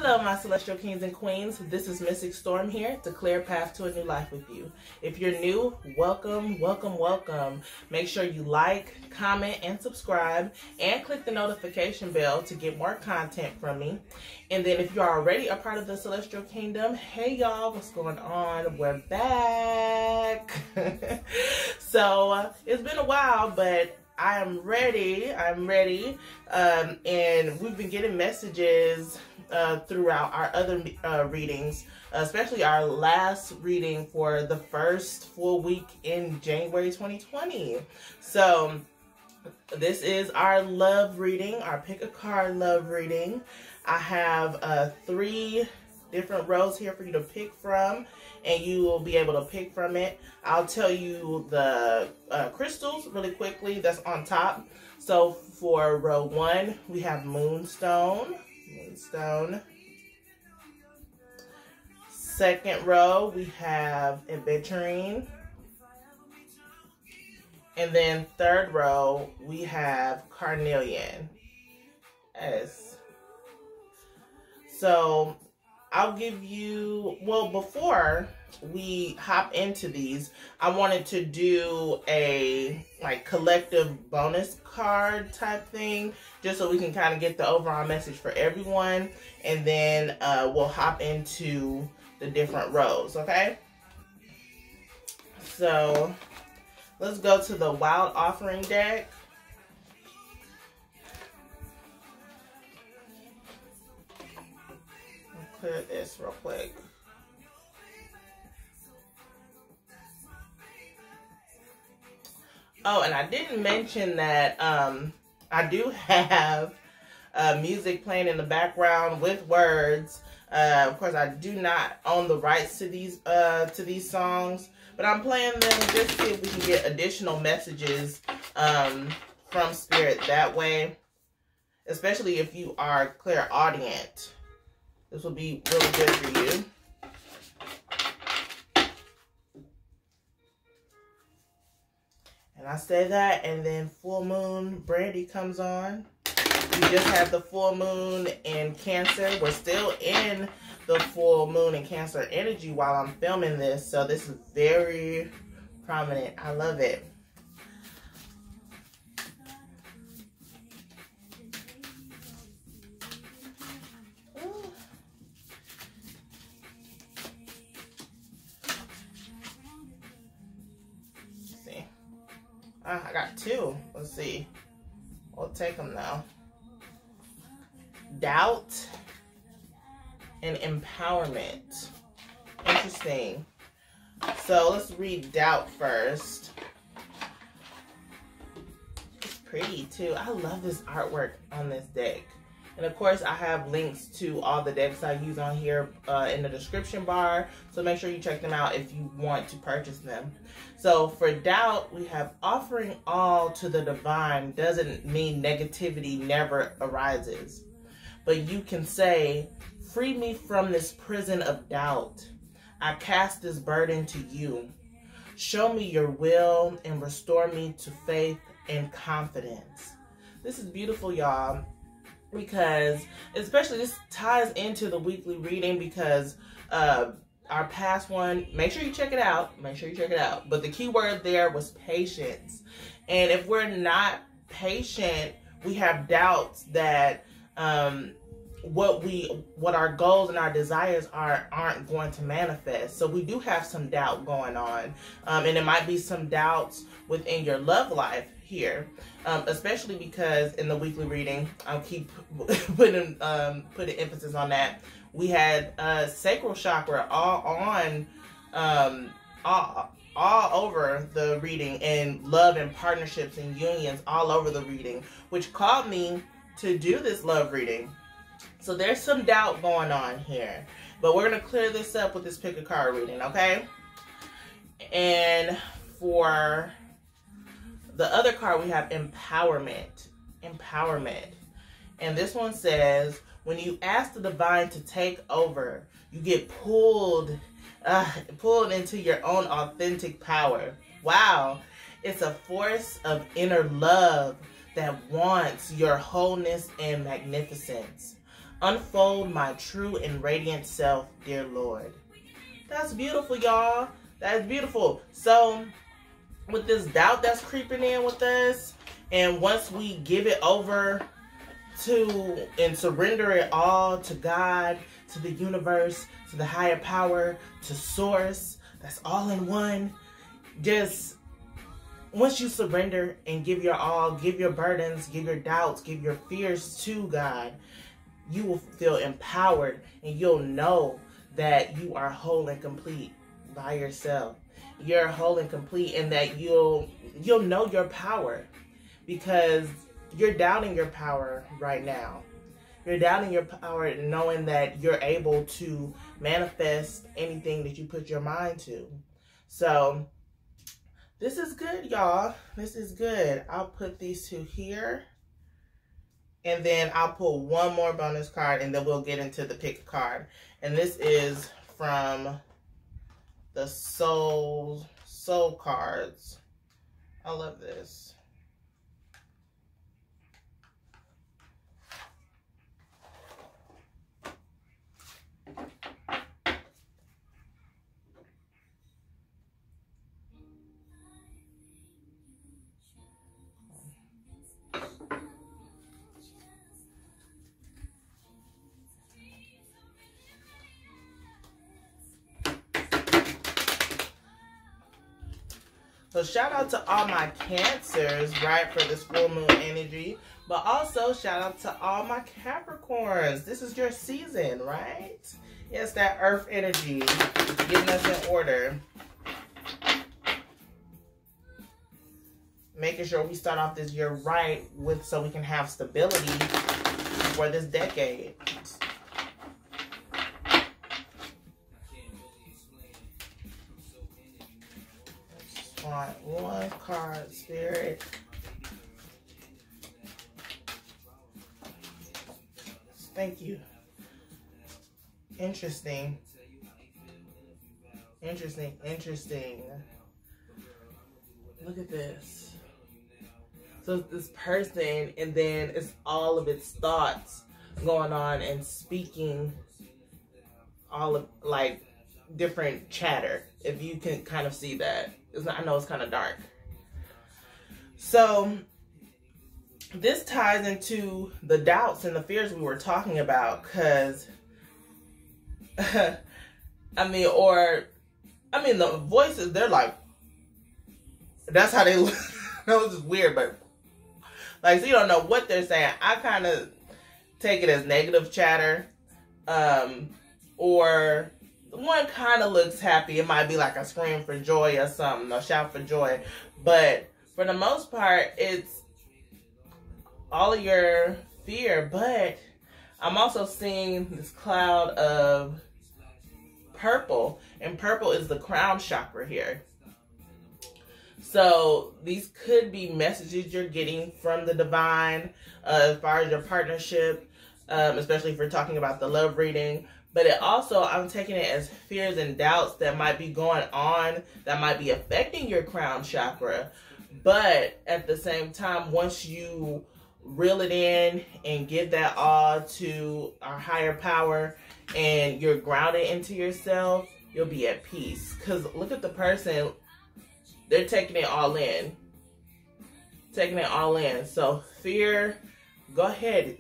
Hello, my celestial kings and queens. This is Mystic Storm here to clear a path to a new life with you. If you're new, welcome, welcome, welcome. Make sure you like, comment, and subscribe, and click the notification bell to get more content from me. And then if you're already a part of the celestial kingdom, hey y'all, what's going on? We're back. So it's been a while, but I am ready. I'm ready. And we've been getting messages throughout our other readings, especially our last reading for the first full week in January 2020. So this is our love reading, our pick a card love reading. I have 3 different rows here for you to pick from, and you will be able to pick from it. I'll tell you the crystals really quickly that's on top. So for row 1, we have moonstone. Second row, we have aventurine. And then third row, we have carnelian. Yes. So I'll give you, well, before we hop into these, I wanted to do a collective bonus card type thing, just so we can kind of get the overall message for everyone, and then we'll hop into the different rows, okay? So let's go to the Wild Offering deck. Clear this real quick. Oh, and I didn't mention that I do have music playing in the background with words. Of course, I do not own the rights to these songs, but I'm playing them just to see if we can get additional messages from Spirit that way, especially if you are clairaudient. This will be really good for you. And I say that, and then full moon Brandy comes on. We just had the full moon in Cancer. We're still in the full moon in Cancer energy while I'm filming this, so this is very prominent. I love it. I got 2. Let's see. We'll take them now. Doubt and empowerment. Interesting. So let's read doubt first. It's pretty too. I love this artwork on this deck. And of course, I have links to all the decks I use on here in the description bar. So make sure you check them out if you want to purchase them. So for doubt, we have offering all to the divine doesn't mean negativity never arises. But you can say, free me from this prison of doubt. I cast this burden to you. Show me your will and restore me to faith and confidence. This is beautiful, y'all. Because especially this ties into the weekly reading, because our past one, make sure you check it out. Make sure you check it out. But the key word there was patience. And if we're not patient, we have doubts that what our goals and our desires aren't going to manifest. So we do have some doubt going on. And it might be some doubts within your love life here, especially because in the weekly reading, I'll keep putting emphasis on that. We had sacral chakra all over the reading, and love and partnerships and unions all over the reading, which called me to do this love reading. So there's some doubt going on here, but we're gonna clear this up with this pick a card reading, okay? And for the other card, we have empowerment. And this one says, when you ask the divine to take over, you get pulled into your own authentic power. Wow. It's a force of inner love that wants your wholeness and magnificence. unfold my true and radiant self, dear Lord. That's beautiful, y'all. That's beautiful. So with this doubt that's creeping in with us, and once we give it over to and surrender it all to God, to the universe, to the higher power, to source, that's all in one. Just once you surrender and give your all, give your burdens, give your doubts, give your fears to God, you will feel empowered, and you'll know that you are whole and complete by yourself. You're whole and complete, and that you'll know your power, because you're doubting your power right now. You're doubting your power, knowing that you're able to manifest anything that you put your mind to. So this is good, y'all. This is good. I'll put these two here, and then I'll pull one more bonus card, and then we'll get into the pick card. And this is from the soul cards. I love this. So shout out to all my Cancers, right, for this full moon energy. But also shout out to all my Capricorns. This is your season, right? Yes, that earth energy getting us in order. Making sure we start off this year right so we can have stability for this decade. One card, Spirit. Thank you. Interesting. Interesting. Look at this. So it's this person, and then it's all of its thoughts going on and speaking all of, like, different chatter. If you can kind of see that. I know it's kind of dark. So this ties into the doubts and the fears we were talking about, because the voices, they're like, that's how they look. That was just weird, but like, so you don't know what they're saying. I kind of take it as negative chatter, or one kind of looks happy. It might be like a scream for joy or something, a shout for joy. But for the most part, it's all of your fear. But I'm also seeing this cloud of purple. And purple is the crown chakra here. So these could be messages you're getting from the divine as far as your partnership, especially if we're talking about the love reading. But it also, I'm taking it as fears and doubts that might be going on, that might be affecting your crown chakra. But at the same time, once you reel it in and give that all to our higher power and you're grounded into yourself, you'll be at peace. Because look at the person, they're taking it all in. Taking it all in. So fear, go ahead.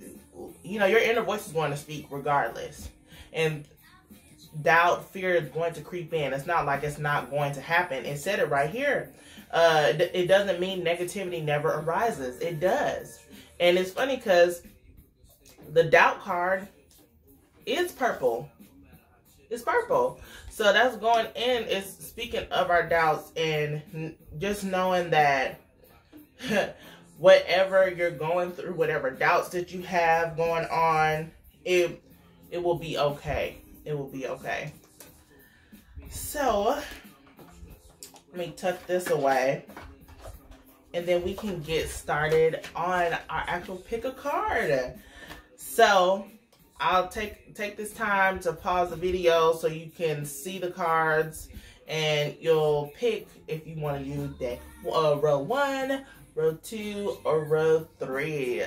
You know, your inner voice is going to speak regardless. And doubt, fear is going to creep in. It's not like it's not going to happen. It said it right here. It doesn't mean negativity never arises. It does. And it's funny because the doubt card is purple. It's purple. So that's going in. It's speaking of our doubts and just knowing that whatever you're going through, whatever doubts that you have going on, it will be okay. It will be okay. So let me tuck this away, and then we can get started on our actual pick a card. So I'll take this time to pause the video so you can see the cards, and you'll pick if you want to use deck row 1, row 2, or row 3.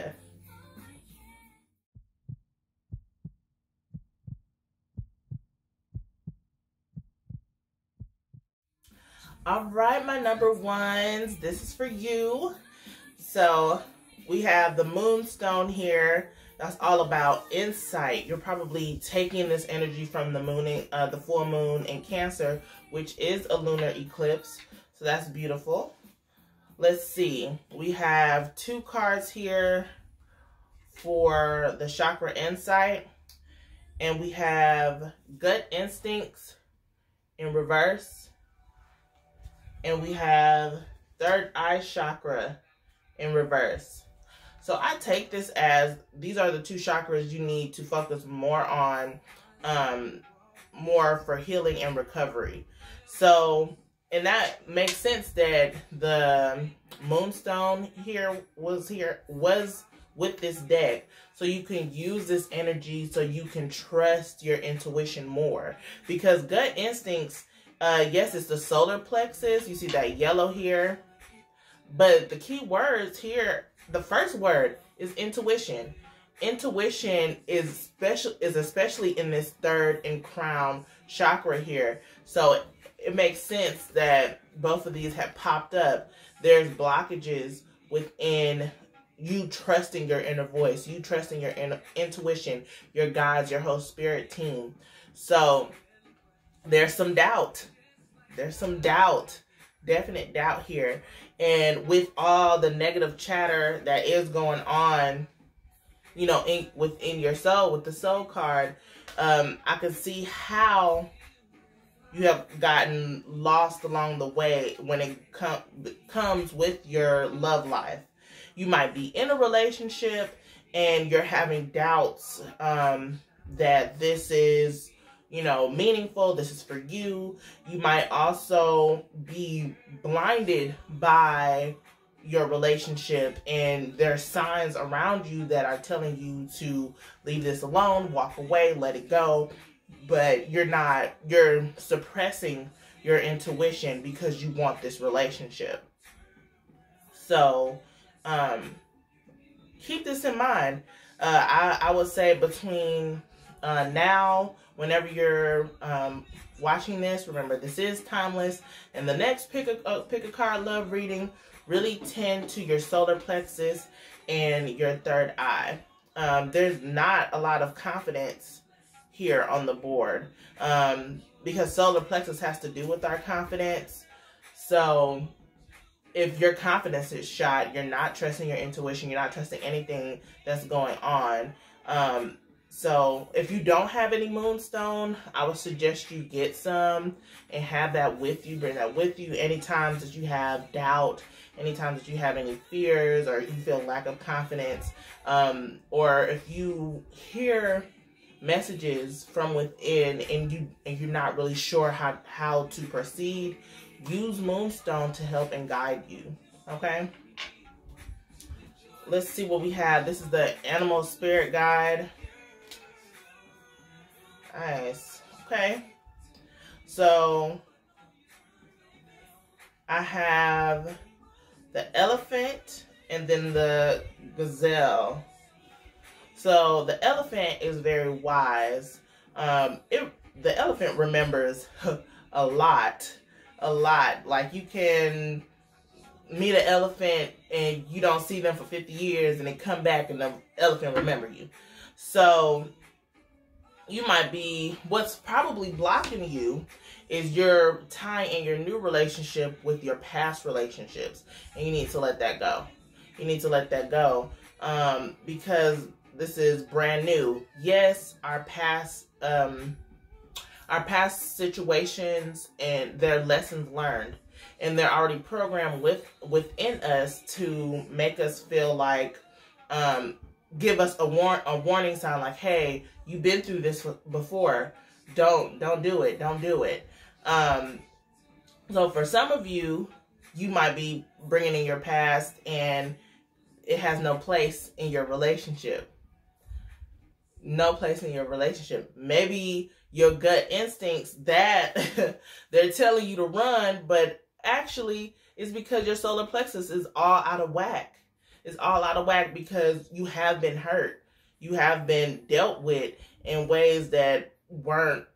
All right, my number ones, this is for you. So we have the moonstone here. That's all about insight. You're probably taking this energy from the moon, the full moon in Cancer, which is a lunar eclipse. So that's beautiful. Let's see. We have 2 cards here for the chakra insight. And we have gut instincts in reverse. And we have third eye chakra in reverse. So I take this as these are the 2 chakras you need to focus more on, more for healing and recovery. So, and that makes sense that the moonstone here was with this deck. So you can use this energy so you can trust your intuition more. Because gut instincts, yes, it's the solar plexus. You see that yellow here. But the key words here, the first word is intuition. Intuition is especially in this third and crown chakra here. So it makes sense that both of these have popped up. There's blockages within you trusting your inner voice, you trusting your inner intuition, your guides, your whole spirit team. So there's some doubt. There's some doubt. Definite doubt here. And with all the negative chatter that is going on, you know, within your soul, with the soul card, I can see how you have gotten lost along the way when it comes with your love life. You might be in a relationship and you're having doubts that this is, you know, meaningful, this is for you. You might also be blinded by your relationship and there's signs around you that are telling you to leave this alone, walk away, let it go. But you're suppressing your intuition because you want this relationship. So, keep this in mind. I would say between now, whenever you're watching this, remember this is timeless. And the next pick a card love reading, really tend to your solar plexus and your third eye. There's not a lot of confidence here on the board because solar plexus has to do with our confidence. So if your confidence is shot, you're not trusting your intuition, you're not trusting anything that's going on. So if you don't have any moonstone, I would suggest you get some and have that with you, bring that with you. Any times that you have doubt, any times that you have any fears or you feel lack of confidence, or if you hear messages from within and you're not really sure how to proceed, use moonstone to help and guide you. Okay, let's see what we have. This is the animal spirit guide. Nice. Okay, so I have the elephant and then the gazelle. So the elephant is very wise. The elephant remembers a lot. Like you can meet an elephant and you don't see them for 50 years and they come back and the elephant remember you. So you might be, what's probably blocking you is you're tying in your new relationship with your past relationships. And you need to let that go. You need to let that go because this is brand new. Yes, our past situations and their lessons learned, and they're already programmed within us to make us feel like, give us a warning sign, like, hey, you've been through this before. Don't do it. Don't do it. So for some of you, you might be bringing in your past, and it has no place in your relationship. No place in your relationship. Maybe your gut instincts that they're telling you to run, but actually it's because your solar plexus is all out of whack. It's all out of whack because you have been hurt. You have been dealt with in ways that weren't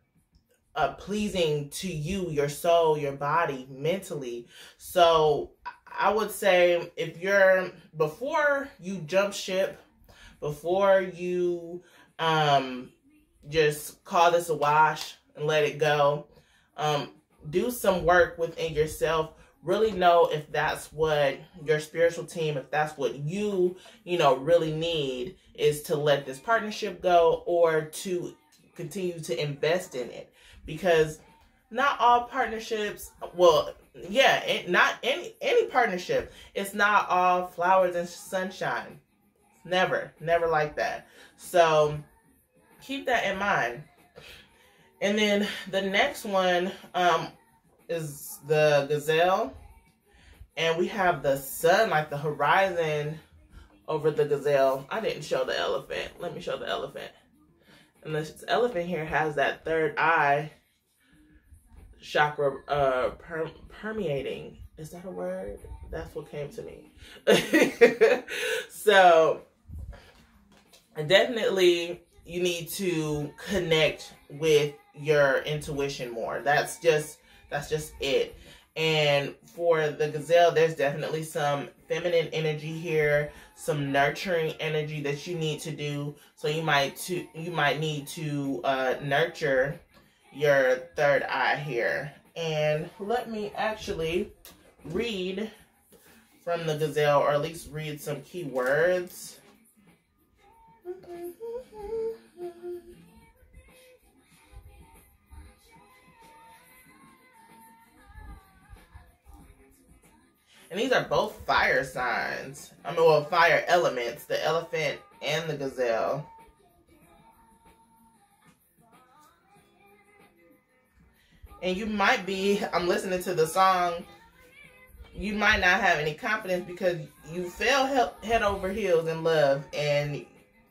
pleasing to you, your soul, your body, mentally. So I would say before you jump ship, before you just call this a wash and let it go, do some work within yourself. Really know if that's what your spiritual team, if that's what you really need, is to let this partnership go or to continue to invest in it. Because not all partnerships, well, yeah, not any partnership, it's not all flowers and sunshine. Never like that. So keep that in mind. And then the next one is the gazelle. And we have the sun, like the horizon over the gazelle. I didn't show the elephant. Let me show the elephant. And this elephant here has that third eye chakra permeating. Is that a word? That's what came to me. So definitely you need to connect with your intuition more. That's just it. And for the gazelle, there's definitely some feminine energy here, some nurturing energy that you need to do. So you might need to nurture your third eye here. And let me actually read from the gazelle, or at least read some key words. And these are both fire signs. Well, fire elements, the elephant and the gazelle. And you might be, I'm listening to the song, you might not have any confidence because you fell head over heels in love, and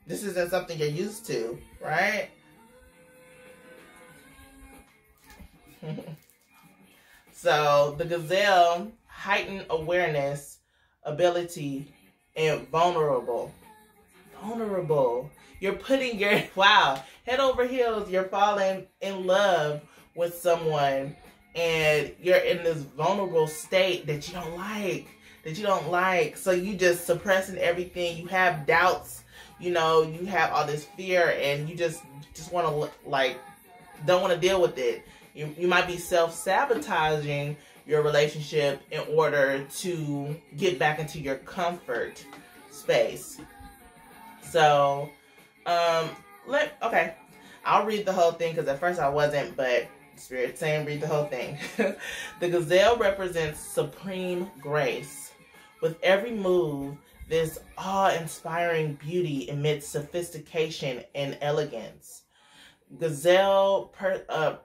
this isn't something you're used to, right? So the gazelle, heightened awareness, ability, and vulnerable. You're putting your, head over heels, you're falling in love with someone, and you're in this vulnerable state that you don't like. So you just suppressing everything. You have doubts, you have all this fear, and you just want to, don't want to deal with it. You might be self-sabotaging your relationship in order to get back into your comfort space. So, okay, I'll read the whole thing because at first I wasn't, but Spirit saying read the whole thing. The gazelle represents supreme grace. With every move, this awe-inspiring beauty emits sophistication and elegance. Gazelle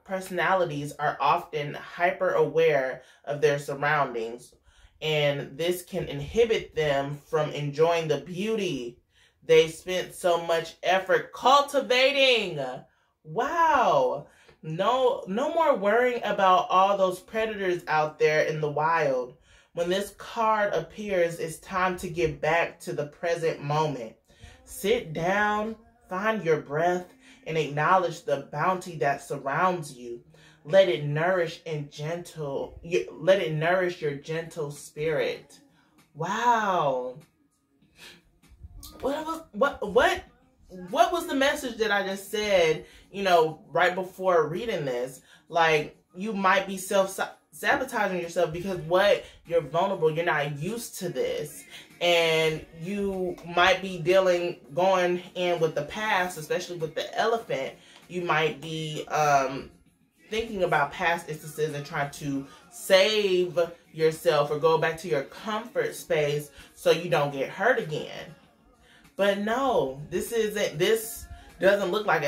personalities are often hyper-aware of their surroundings, and this can inhibit them from enjoying the beauty they spent so much effort cultivating. Wow. No more worrying about all those predators out there in the wild. When this card appears, it's time to get back to the present moment. Sit down, find your breath, and acknowledge the bounty that surrounds you. Let it nourish your gentle spirit. Wow. What was the message that I just said, right before reading this? You might be self-sabotaging yourself because you're vulnerable. You're not used to this. And you might be going in with the past, especially with the elephant. You might be thinking about past instances and trying to save yourself or go back to your comfort space so you don't get hurt again. But no, this doesn't look like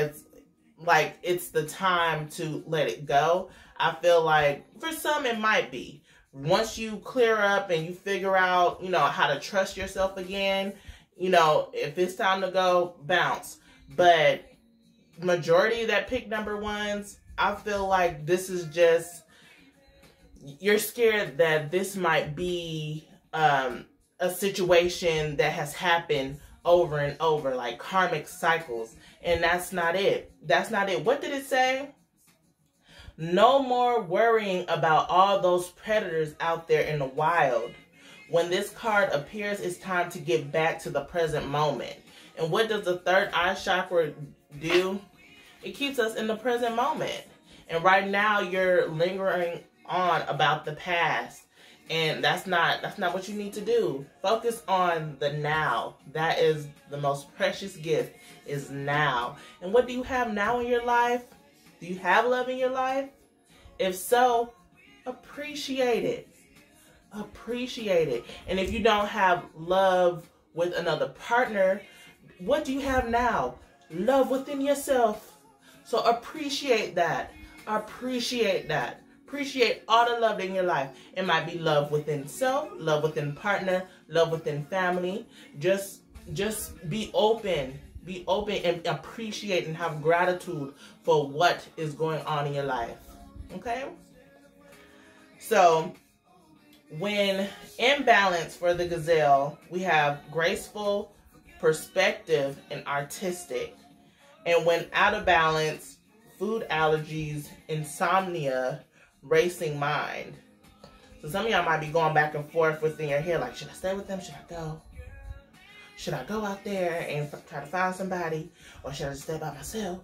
it's the time to let it go. I feel like for some it might be. Once you clear up and you figure out, how to trust yourself again, if it's time to go, bounce. But majority of that pick number ones, I feel like this is just, you're scared that this might be a situation that has happened over and over, like karmic cycles. And that's not it. What did it say? No more worrying about all those predators out there in the wild. When this card appears, it's time to get back to the present moment. And what does the third eye chakra do? It keeps us in the present moment. And right now you're lingering on about the past. And that's not what you need to do. Focus on the now. That is the most precious gift, is now. And what do you have now in your life? Do you have love in your life? If so, appreciate it. Appreciate it. And if you don't have love with another partner, what do you have now? Love within yourself. So appreciate that. Appreciate that. Appreciate all the love in your life. It might be love within self, love within partner, love within family. Just be open. Be open and appreciate and have gratitude for what is going on in your life. Okay? So, when in balance for the gazelle, we have graceful, perspective, and artistic. And when out of balance, food allergies, insomnia, racing mind. So some of y'all might be going back and forth within your head, like, should I stay with them? Should I go? Should I go out there and try to find somebody? Or should I just stay by myself?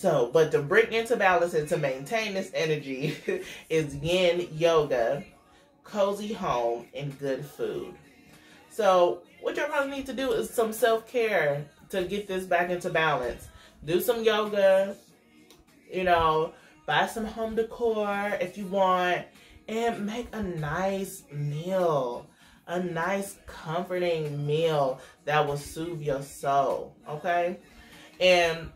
But to bring into balance and to maintain this energy is yin yoga, cozy home, and good food. So what you'll probably need to do is some self-care to get this back into balance. Do some yoga, you know, buy some home decor if you want, and make a nice meal. A nice, comforting meal that will soothe your soul, okay? And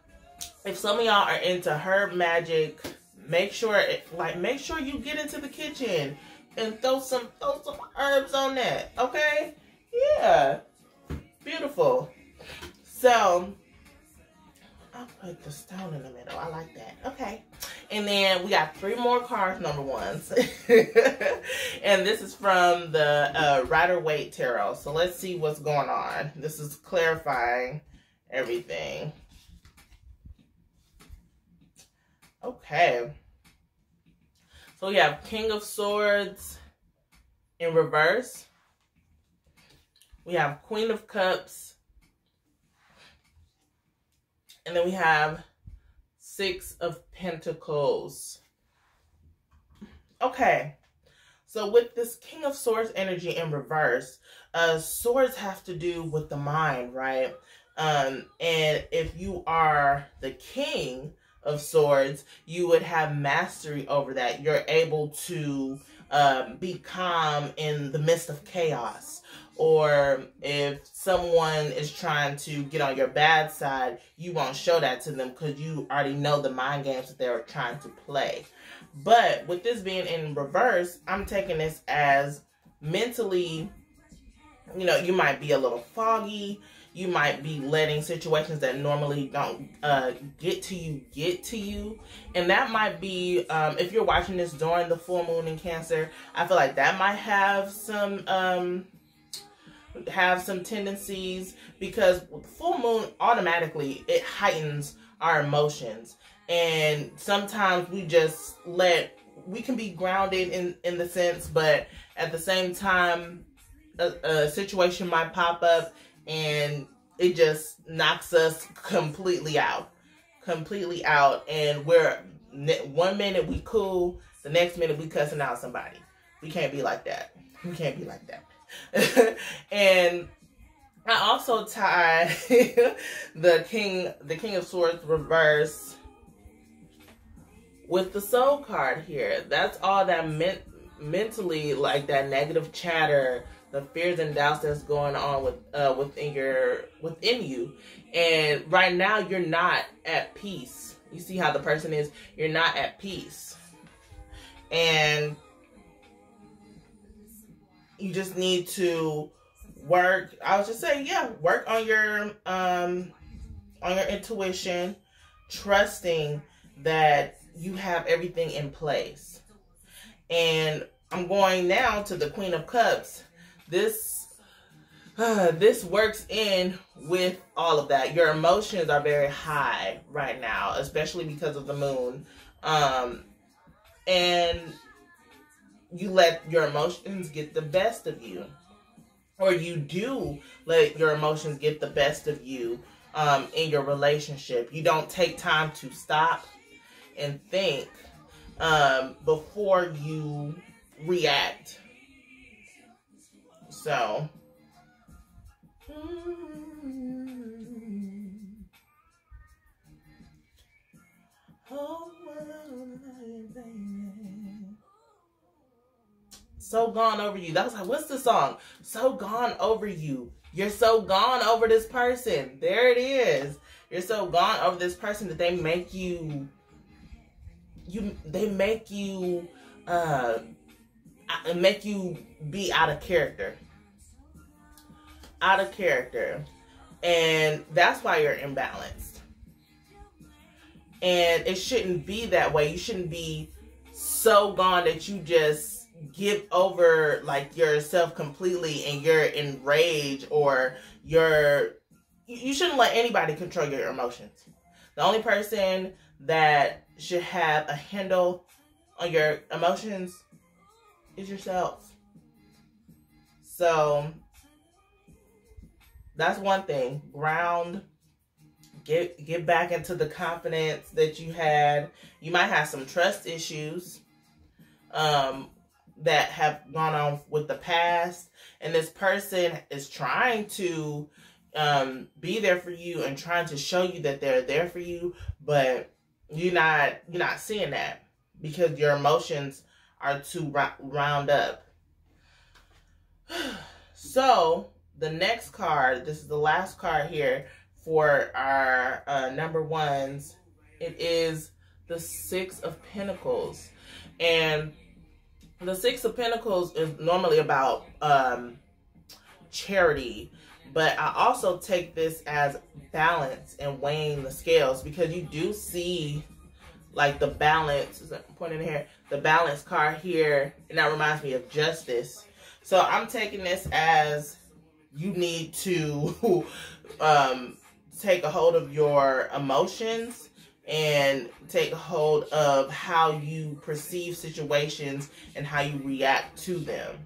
if some of y'all are into herb magic, make sure you get into the kitchen and throw some herbs on that, okay? Yeah, beautiful. So I'll put the stone in the middle. I like that. Okay. And then we got 3 more cards, number ones. And this is from the Rider-Waite Tarot. So let's see what's going on. This is clarifying everything. Okay. So we have King of Swords in reverse. We have Queen of Cups. And then we have 6 of Pentacles. Okay. So with this King of Swords energy in reverse, swords have to do with the mind, right? And if you are the King of Swords, you would have mastery over that. You're able to be calm in the midst of chaos. Or if someone is trying to get on your bad side, you won't show that to them because you already know the mind games that they're trying to play. But with this being in reverse, I'm taking this as mentally, you know, you might be a little foggy. You might be letting situations that normally don't get to you. And that might be, if you're watching this during the full moon in Cancer, I feel like that might have some tendencies, because with full moon, automatically it heightens our emotions. And sometimes we can be grounded in the sense, but at the same time, a situation might pop up and it just knocks us completely out. And we're 1 minute we cool, the next minute we cussing out somebody. We can't be like that. And I also tie the King of Swords reverse with the Soul card here. That's all that mentally, like that negative chatter, the fears and doubts that's going on within you. And right now you're not at peace. You see how the person is, you're not at peace. And you just need to work. I was just saying, yeah, work on your intuition, trusting that you have everything in place. And I'm going now to the Queen of Cups. This works in with all of that. Your emotions are very high right now, especially because of the moon. And you let your emotions get the best of you, or you do let your emotions get the best of you in your relationship. You don't take time to stop and think before you react. So, so gone over you. That was like, what's the song? So gone over you. You're so gone over this person. There it is. You're so gone over this person that they make you be out of character. Out of character. And that's why you're imbalanced. And it shouldn't be that way. You shouldn't be so gone that you just give over like yourself completely and you're enraged, or you shouldn't let anybody control your emotions. The only person that should have a handle on your emotions is yourself. So that's one thing. Ground. Get back into the confidence that you had. You might have some trust issues that have gone on with the past, and this person is trying to be there for you and trying to show you that they're there for you, but you're not seeing that because your emotions are too round up. So the next card, this is the last card here for our number ones. It is the Six of Pentacles. And the Six of Pentacles is normally about charity. But I also take this as balance and weighing the scales, because you do see like the balance, pointing here, the balance card here. And that reminds me of justice. So I'm taking this as you need to take a hold of your emotions and take hold of how you perceive situations and how you react to them.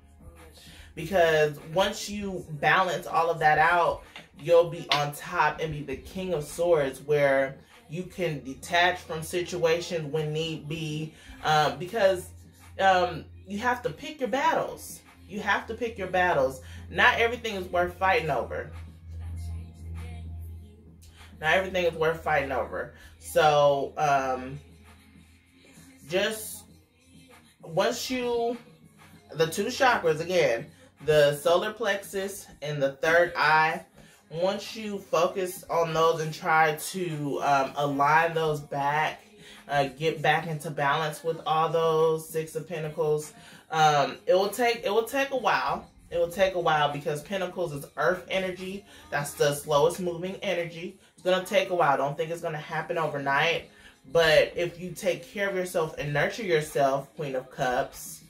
Because once you balance all of that out, you'll be on top and be the King of Swords, where you can detach from situations when need be. Because you have to pick your battles. You have to pick your battles. Not everything is worth fighting over. Not everything is worth fighting over. So, just once you, the two chakras again, the solar plexus and the third eye, once you focus on those and try to align those back, get back into balance with all those Six of Pentacles, it will take a while. It will take a while because Pentacles is earth energy. That's the slowest moving energy. It's going to take a while. Don't think it's going to happen overnight. But if you take care of yourself and nurture yourself, Queen of Cups,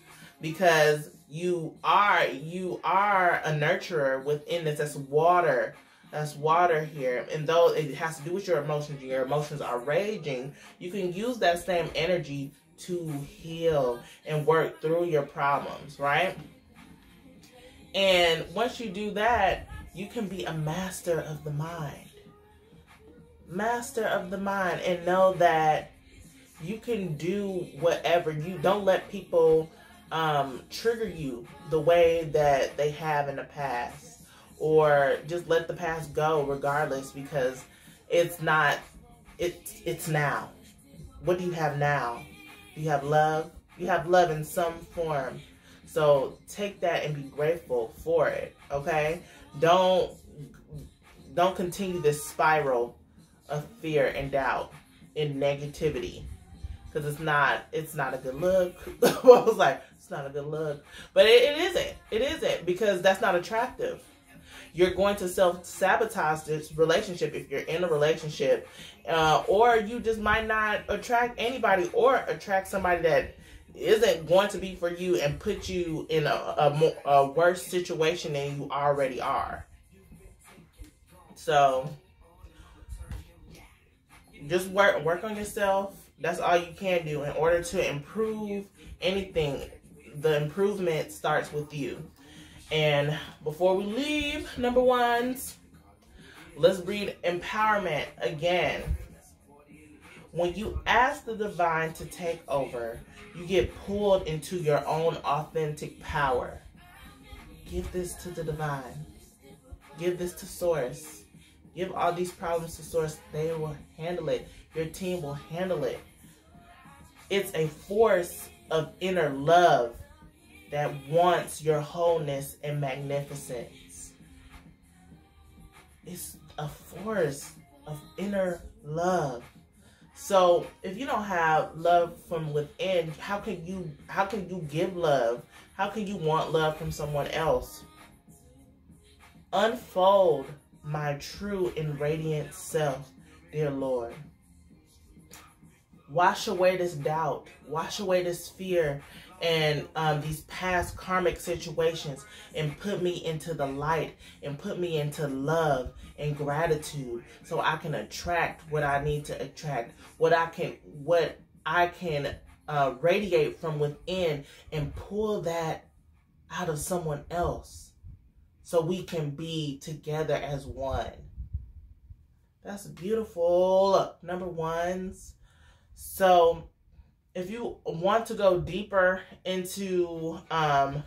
because you are a nurturer within this. That's water. That's water here. And though it has to do with your emotions, and your emotions are raging, you can use that same energy to heal and work through your problems, right? And once you do that, you can be a master of the mind. Master of the mind, and know that you can do whatever. You don't let people trigger you the way that they have in the past, or just let the past go regardless, because it's now. What do you have now? Do you have love? You have love in some form. So take that and be grateful for it, okay? Don't continue this spiral of fear and doubt and negativity, because it's not a good look. I was like, it's not a good look, but it isn't, because that's not attractive. You're going to self-sabotage this relationship if you're in a relationship, or you just might not attract anybody, or attract somebody that isn't going to be for you and put you in a worse situation than you already are. So just work on yourself That's all you can do. In order to improve anything, the improvement starts with you. And before we leave, number ones, let's read empowerment again. When you ask the divine to take over, you get pulled into your own authentic power. Give this to the divine. Give this to Source. Give all these problems to Source. They will handle it. Your team will handle it. It's a force of inner love that wants your wholeness and magnificence. It's a force of inner love. So if you don't have love from within, how can you give love? How can you want love from someone else? Unfold my true and radiant self, dear Lord. Wash away this doubt. Wash away this fear and these past karmic situations, and put me into the light, and put me into love and gratitude, so I can attract what I need to attract, what I can radiate from within, and pull that out of someone else, so we can be together as one. That's beautiful, number ones. So if you want to go deeper into a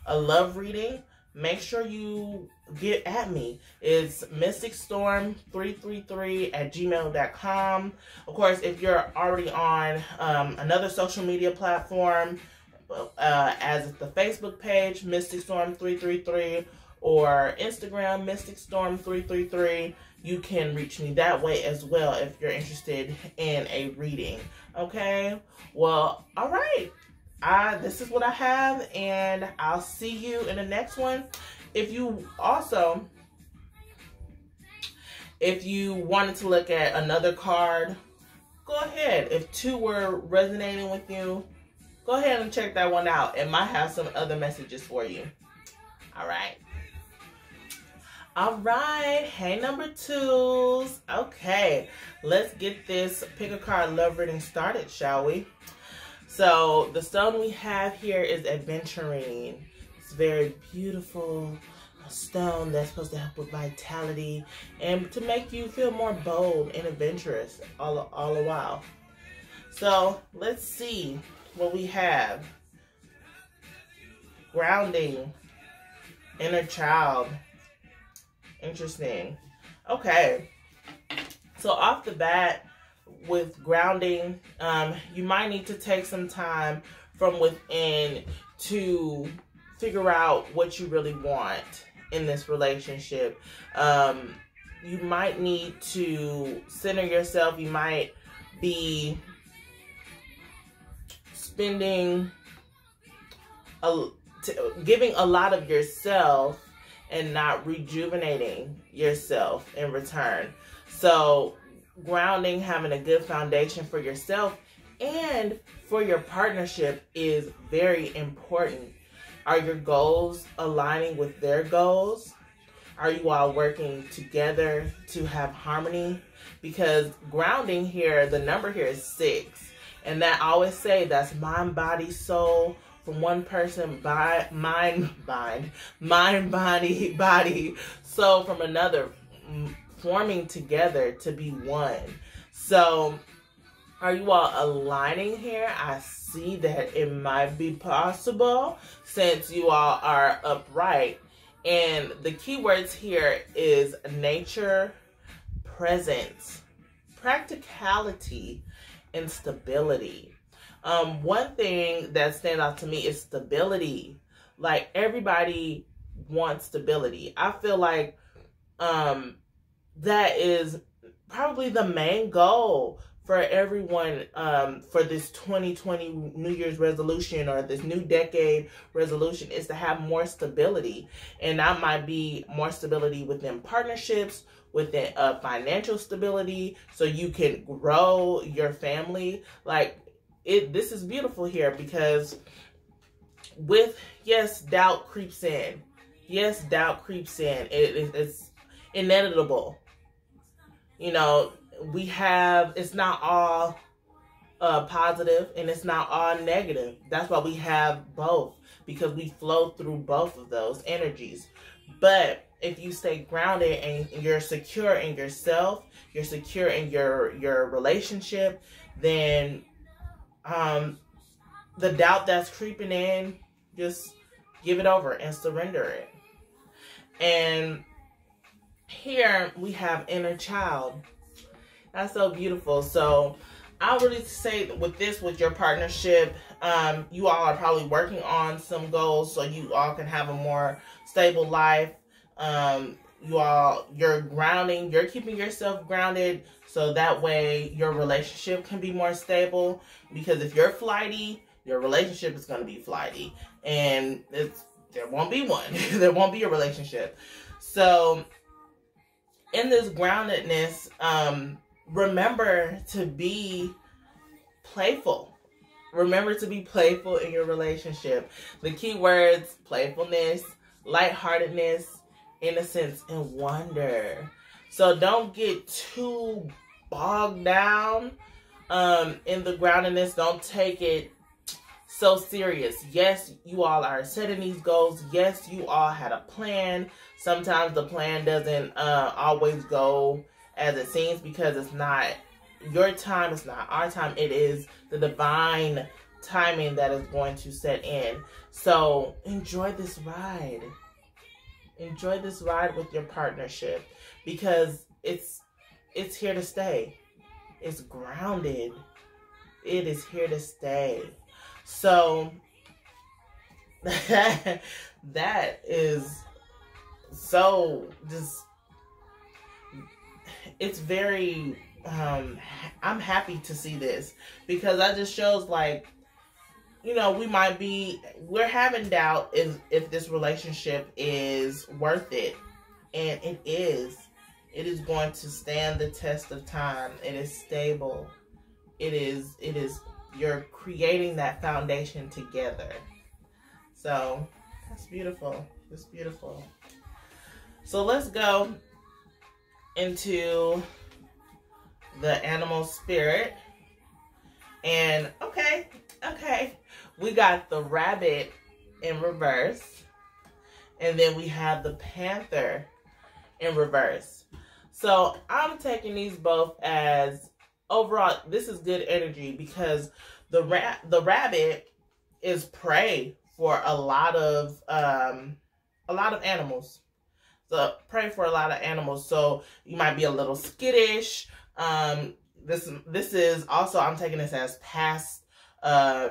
love reading, make sure you get at me. It's mysticstorm333@gmail.com. Of course, if you're already on another social media platform, as the Facebook page, mysticstorm333, or Instagram, mysticstorm333, you can reach me that way as well if you're interested in a reading. Okay? Well, all right. This is what I have, and I'll see you in the next one. If you wanted to look at another card, go ahead. If two were resonating with you, go ahead and check that one out. It might have some other messages for you. All right. All right. Hey, number twos. Okay. Let's get this pick a card love reading started, shall we? So the stone we have here is Aventurine. It's very beautiful. A stone that's supposed to help with vitality and to make you feel more bold and adventurous all the while. So let's see what we have. Grounding. Inner child. Interesting. Okay. So off the bat, with grounding, you might need to take some time from within to figure out what you really want in this relationship. You might need to center yourself. You might be spending giving a lot of yourself and not rejuvenating yourself in return. So grounding, having a good foundation for yourself and for your partnership is very important. Are your goals aligning with their goals? Are you all working together to have harmony? Because grounding here, the number here is 6. And that I always say that's mind, body, soul. From one person, mind, body, soul from another, forming together to be one. So are you all aligning here? I see that it might be possible since you all are upright. And the key words here is nature, presence, practicality, and stability. One thing that stands out to me is stability. Like, everybody wants stability. I feel like that is probably the main goal for everyone for this 2020 New Year's resolution or this new decade resolution, is to have more stability. And that might be more stability within partnerships, within financial stability, so you can grow your family. Like, this is beautiful here because yes, doubt creeps in. Yes, doubt creeps in. It's inevitable. You know, it's not all positive and it's not all negative. That's why we have both, because we flow through both of those energies. But if you stay grounded and you're secure in yourself, you're secure in your relationship, then the doubt that's creeping in, just give it over and surrender it. And here we have inner child. That's so beautiful. So I would really say that with your partnership, you all are probably working on some goals so you all can have a more stable life. You're grounding, you're keeping yourself grounded so that way your relationship can be more stable. Because if you're flighty, your relationship is going to be flighty, and there won't be one. There won't be a relationship. So in this groundedness, remember to be playful. Remember to be playful in your relationship. The key words: playfulness, lightheartedness, innocence, and wonder. So don't get too bogged down in the groundedness. Don't take it so serious. Yes, you all are setting these goals. Yes, you all had a plan. Sometimes the plan doesn't always go as it seems, because it's not your time, it's not our time. It is the divine timing that is going to set in. So enjoy this ride. Enjoy this ride with your partnership, because it's here to stay. It's grounded. It is here to stay. So that is so just, it's very, I'm happy to see this, because that just shows, like, you know, we're having doubt if this relationship is worth it. And it is. It is going to stand the test of time. It is stable. It is, you're creating that foundation together. So that's beautiful. It's beautiful. So let's go into the animal spirit. And okay. We got the rabbit in reverse. And then we have the panther in reverse. So I'm taking these both as overall, this is good energy, because the rabbit is prey for a lot of animals. So prey for a lot of animals. So you might be a little skittish. This is also, I'm taking this as past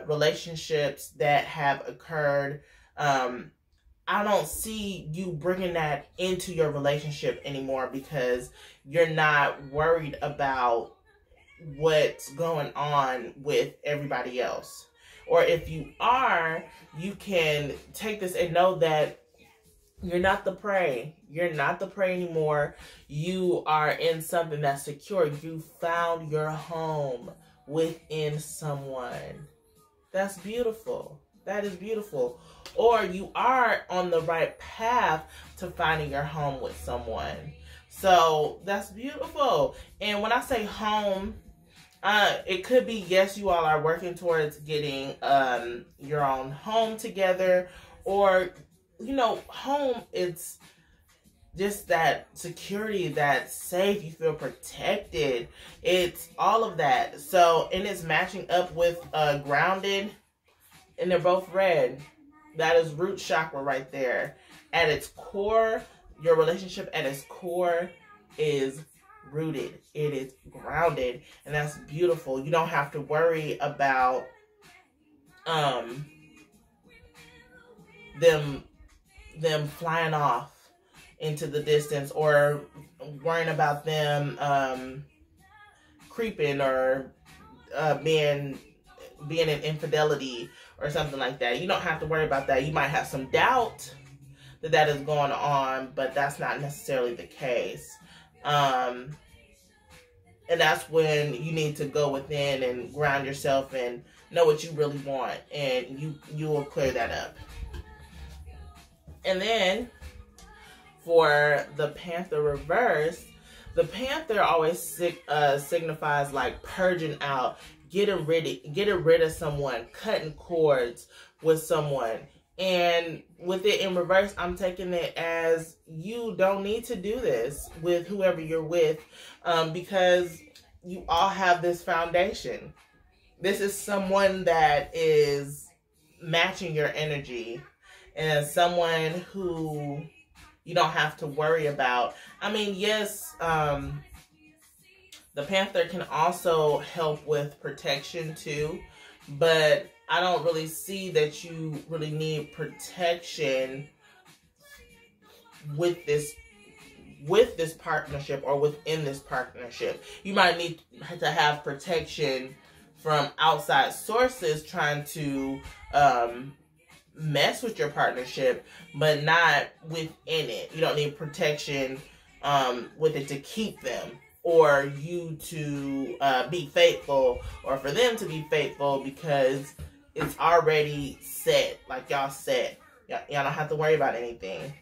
relationships that have occurred. I don't see you bringing that into your relationship anymore, because you're not worried about what's going on with everybody else. Or if you are, you can take this and know that you're not the prey. You're not the prey anymore. You are in something that's secure. You found your home within someone. That's beautiful. That is beautiful. Or you are on the right path to finding your home with someone. So that's beautiful. And when I say home, it could be, yes, you all are working towards getting your own home together. Or, you know, home, it's just that security, that safe, you feel protected. It's all of that. So, and it's matching up with grounded, and they're both red. That is root chakra right there. At its core, your relationship at its core is rooted. It is grounded. And that's beautiful. You don't have to worry about them flying off into the distance, or worrying about them creeping, or being in infidelity or something like that. You don't have to worry about that. You might have some doubt that is going on, but that's not necessarily the case. And that's when you need to go within and ground yourself and know what you really want, and you will clear that up. And then for the panther reverse, the panther always signifies like purging out, getting rid of someone, cutting cords with someone. And with it in reverse, I'm taking it as you don't need to do this with whoever you're with, because you all have this foundation. This is someone that is matching your energy and someone who you don't have to worry about. I mean, yes, the Panther can also help with protection too, but I don't really see that you really need protection with this partnership or within this partnership. You might need to have protection from outside sources trying to mess with your partnership, but not within it. You don't need protection with it to keep them, or you to be faithful, or for them to be faithful, because it's already set. Like y'all set. Y'all don't have to worry about anything.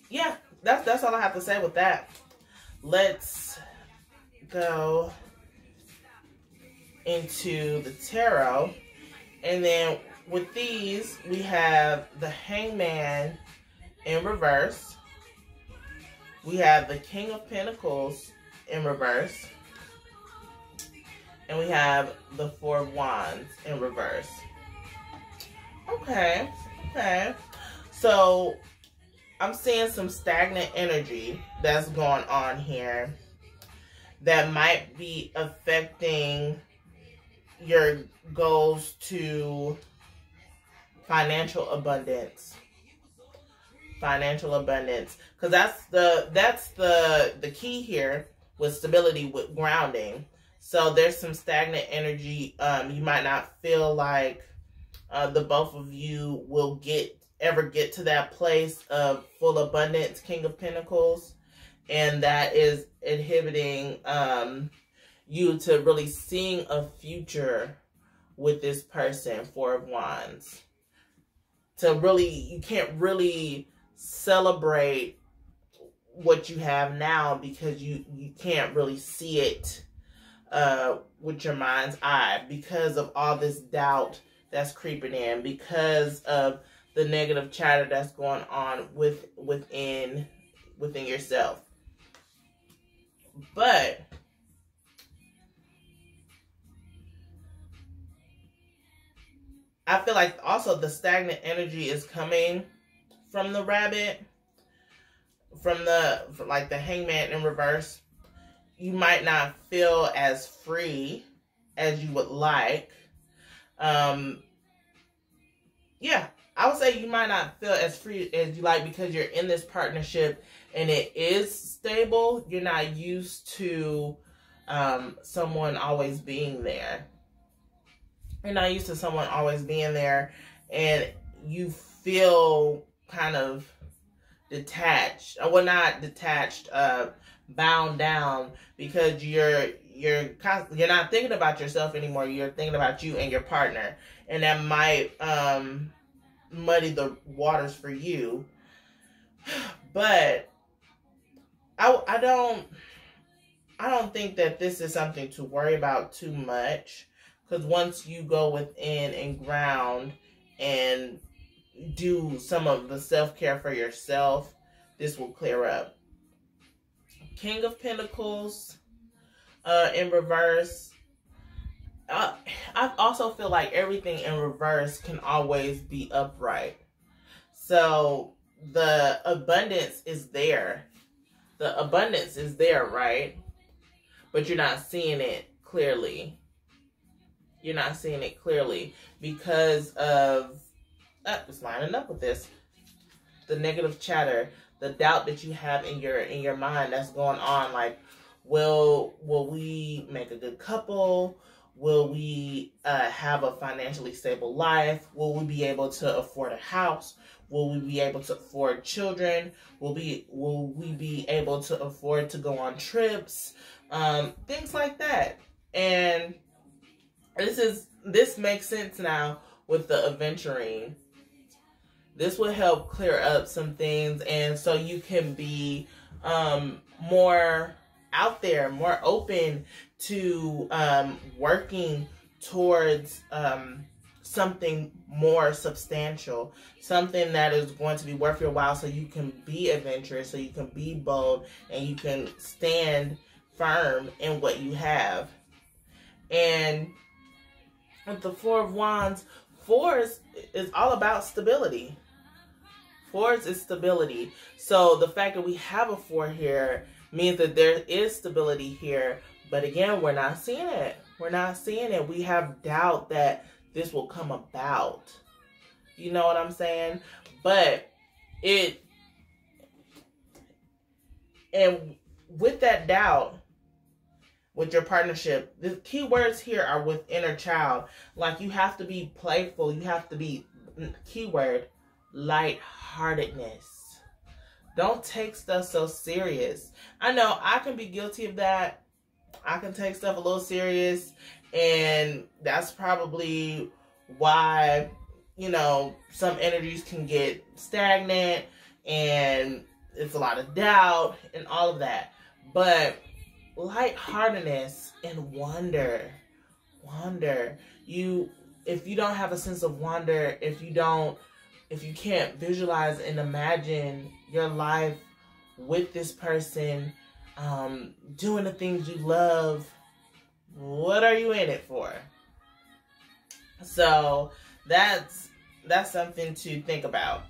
Yeah, that's all I have to say with that. Let's go into the tarot. And then with these, we have the Hangman in reverse. We have the King of Pentacles in reverse. And we have the Four of Wands in reverse. Okay. So I'm seeing some stagnant energy that's going on here that might be affecting your goals to financial abundance. Because that's the key here with stability, with grounding. So there's some stagnant energy. You might not feel like the both of you will ever get to that place of full abundance, King of Pentacles, and that is inhibiting you to really seeing a future with this person, Four of Wands. You can't really celebrate what you have now because you can't really see it with your mind's eye because of all this doubt that's creeping in, because of the negative chatter that's going on within yourself. But I feel like also the stagnant energy is coming from the Rabbit, from the Hangman in reverse. You might not feel as free as you would like. Yeah, I would say you might not feel as free as you like because you're in this partnership and it is stable. You're not used to someone always being there. You're not used to someone always being there, and you feel kind of detached. Well, not detached, bound down, because you're not thinking about yourself anymore. You're thinking about you and your partner, and that might muddy the waters for you. But I don't think that this is something to worry about too much, because once you go within and ground and do some of the self-care for yourself, this will clear up. King of Pentacles in reverse. I also feel like everything in reverse can always be upright. So the abundance is there. The abundance is there, right? But you're not seeing it clearly. You're not seeing it clearly because of, it's lining up with this, the negative chatter, the doubt that you have in your mind that's going on. Like, will we make a good couple? Will we have a financially stable life? Will we be able to afford a house? Will we be able to afford children? Will we be able to afford to go on trips? Things like that. And this makes sense now with the aventurine. This will help clear up some things, and so you can be more out there, more open to working towards something more substantial, something that is going to be worth your while, so you can be adventurous, so you can be bold, and you can stand firm in what you have. And with the Four of Wands, Fours is all about stability. Fours is stability. So the fact that we have a 4 here means that there is stability here. But again, we're not seeing it. We're not seeing it. We have doubt that this will come about. You know what I'm saying? But and with that doubt, with your partnership, the key words here are with inner child. Like, you have to be playful. You have to be, keyword, lightheartedness. Don't take stuff so serious. I know I can be guilty of that. I can take stuff a little serious, and that's probably why, you know, some energies can get stagnant, and it's a lot of doubt and all of that. But lightheartedness and wonder. If you don't have a sense of wonder, if you can't visualize and imagine your life with this person, doing the things you love, what are you in it for? So that's something to think about.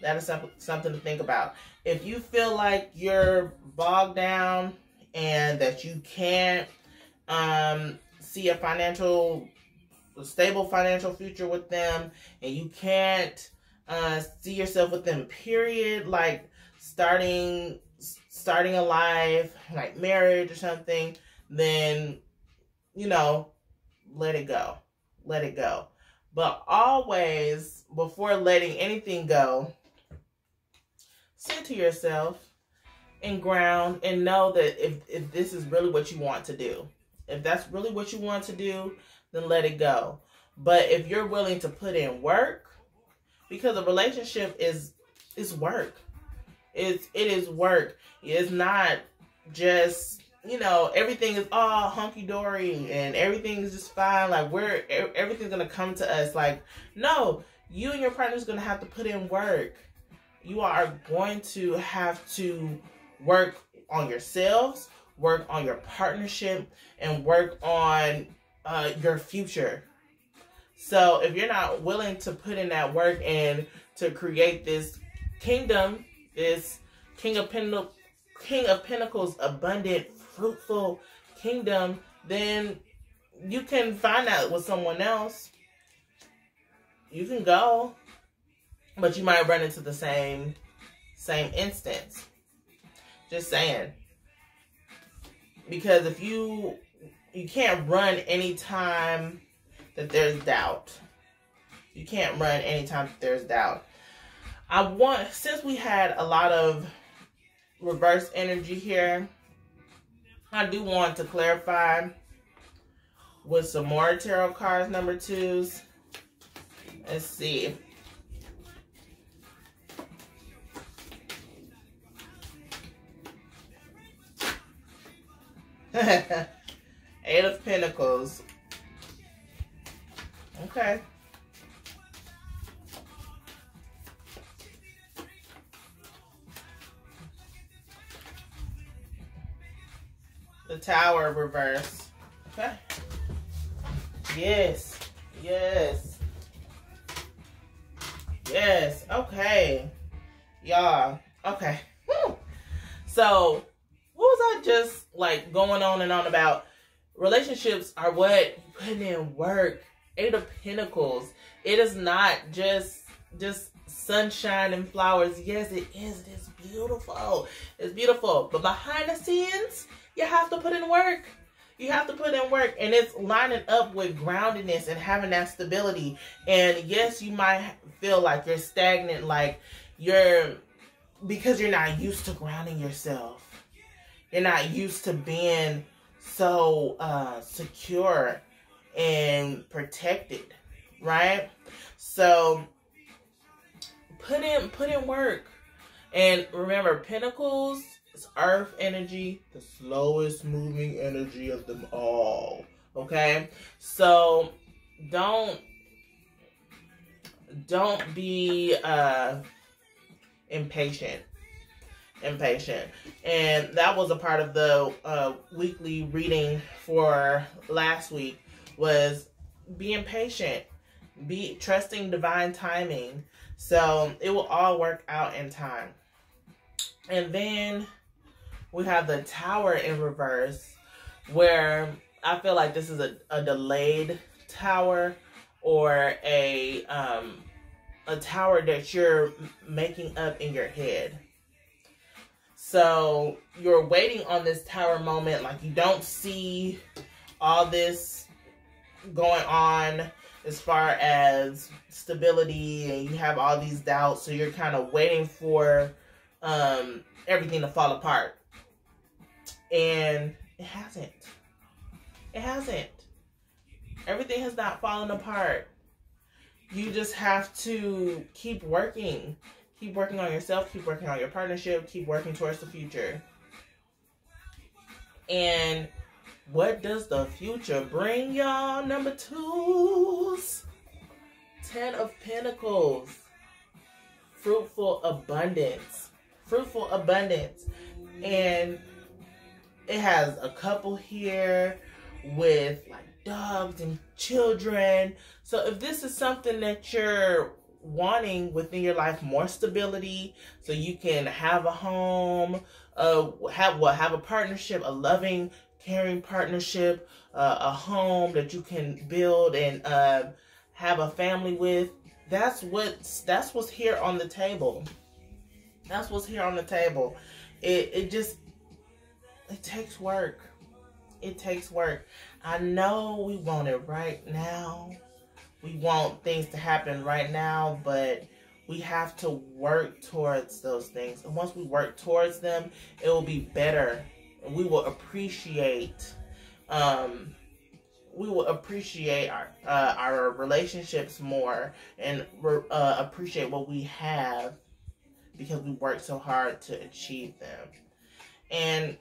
That is something to think about. If you feel like you're bogged down and that you can't see a stable financial future with them, and you can't see yourself with them, period, like starting a life, like marriage or something, then, you know, let it go. Let it go. But always, before letting anything go, center yourself and ground, and know that if this is really what you want to do, if that's really what you want to do, then let it go. But if you're willing to put in work, because a relationship is work. It is work. It's not just, you know, everything is all hunky-dory and everything is just fine. Like, everything's going to come to us. Like, no, you and your partner is going to have to put in work. You are going to have to work on yourselves, work on your partnership, and work on your future. So if you're not willing to put in that work and to create this kingdom, this King of Pentacles, abundant, fruitful kingdom, then you can find that with someone else. You can go, but you might run into the same instance. Just saying. Because if you can't run anytime that there's doubt. You can't run anytime that there's doubt. Since we had a lot of reverse energy here, I do want to clarify with some more tarot cards, number 2s. Let's see. Eight of Pentacles. Okay. The Tower reverse. Okay. Yes. Yes. Yes. Okay. Y'all. Okay. Whew. So, what was I just like going on and on about? Relationships are what you put in work. Eight of Pentacles. It is not just sunshine and flowers. Yes, it is. It is beautiful. It's beautiful. But behind the scenes, you have to put in work. You have to put in work. And it's lining up with groundedness and having that stability. And yes, you might feel like you're stagnant, like because you're not used to grounding yourself. You're not used to being so secure and protected, right? So put in work. And remember, Pentacles It's earth energy, the slowest moving energy of them all. Okay? So don't be impatient. And that was a part of the weekly reading for last week, was being patient, be trusting divine timing. So it will all work out in time. And then we have the Tower in reverse, where I feel like this is a delayed tower, or a tower that you're making up in your head. So you're waiting on this tower moment, like you don't see all this going on as far as stability, and you have all these doubts, so you're kind of waiting for everything to fall apart. And it hasn't. Everything has not fallen apart. You just have to keep working. Keep working on yourself, keep working on your partnership, keep working towards the future. And what does the future bring, y'all? Number 2s. 10 of Pentacles. Fruitful abundance. Fruitful abundance. And it has a couple here with like dogs and children. So if this is something that you're wanting within your life, more stability, so you can have a home, have a partnership, a loving, caring partnership, a home that you can build and have a family with. That's what's here on the table. That's what's here on the table. It takes work. It takes work. I know we want it right now. We want things to happen right now, but we have to work towards those things. And once we work towards them, it will be better. And we will appreciate our relationships more, and appreciate what we have, because we worked so hard to achieve them. And